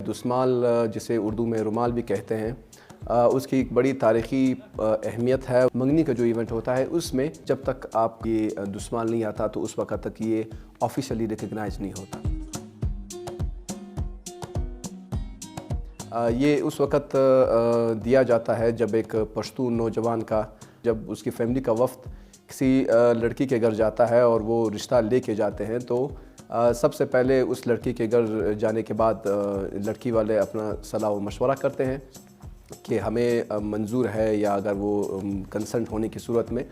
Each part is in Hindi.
दुस्माल जिसे उर्दू में रुमाल भी कहते हैं, उसकी एक बड़ी तारीख़ी अहमियत है। मंगनी का जो इवेंट होता है उसमें जब तक आप ये दुस्माल नहीं आता तो उस वक़्त तक ये ऑफिशियली रिकग्नाइज नहीं होता। ये उस वक़्त दिया जाता है जब एक पश्तून नौजवान का, जब उसकी फैमिली का वफ़द किसी लड़की के घर जाता है और वो रिश्ता लेके जाते हैं, तो सबसे पहले उस लड़की के घर जाने के बाद लड़की वाले अपना सलाह व मशवरा करते हैं कि हमें मंजूर है या अगर वो कंसेंट होने की सूरत में,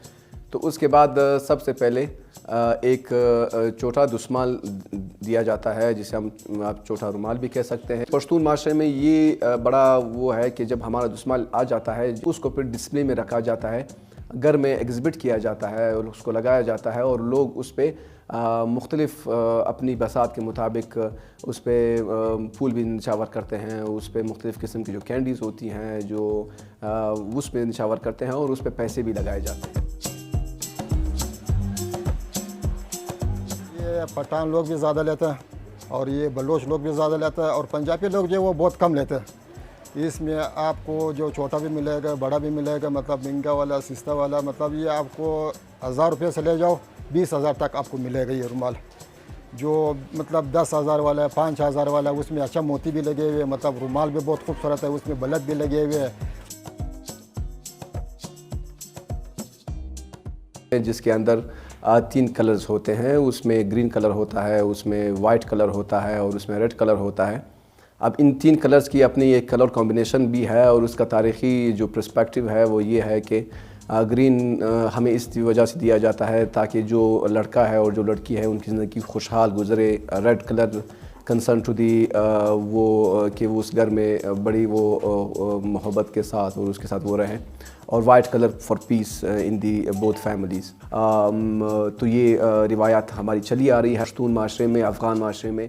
तो उसके बाद सबसे पहले एक छोटा दुस्माल दिया जाता है जिसे हम आप छोटा रुमाल भी कह सकते हैं। पश्तून माशरे में ये बड़ा वो है कि जब हमारा दुस्माल आ जाता है उसको फिर डिस्प्ले में रखा जाता है, घर में एग्ज़िबिट किया जाता है और उसको लगाया जाता है और लोग उस पर मुख्तलिफ़ अपनी बसात के मुताबिक उस पर फूल भी निछावर करते हैं, उस पर मुख्तलिफ़ किस्म की जो कैंडीज़ होती हैं जो उस पर निछावर करते हैं और उस पर पैसे भी लगाए जाते हैं। ये पठान लोग भी ज़्यादा लेते हैं और ये बलोच लोग भी ज़्यादा लेते हैं और पंजाबी लोग जो वो बहुत कम लेते हैं। इसमें आपको जो छोटा भी मिलेगा, बड़ा भी मिलेगा, मतलब महंगा वाला, सस्ता वाला, मतलब ये आपको 1000 रुपये से ले जाओ 20,000 तक आपको मिलेगा ये रुमाल। जो मतलब 10,000 वाला है, 5,000 वाला है, उसमें अच्छा मोती भी लगे हुए, मतलब रुमाल भी बहुत खूबसूरत है, उसमें बलद भी लगे हुए हैं। जिसके अंदर 3 कलर्स होते हैं, उसमें ग्रीन कलर होता है, उसमें वाइट कलर होता है और उसमें रेड कलर होता है। अब इन 3 कलर्स की अपनी एक कलर कॉम्बिनेशन भी है और उसका तारीख़ी जो पर्सपेक्टिव है वो ये है कि ग्रीन हमें इस वजह से दिया जाता है ताकि जो लड़का है और जो लड़की है उनकी ज़िंदगी खुशहाल गुज़रे। Red colour concern to the वो कि वो उस घर में बड़ी वो मोहब्बत के साथ और उसके साथ वो रहें, और white colour for piece in the both families. तो ये रिवायात हमारी चली आ रही है पश्तून माशरे में, अफ़गान माशरे में।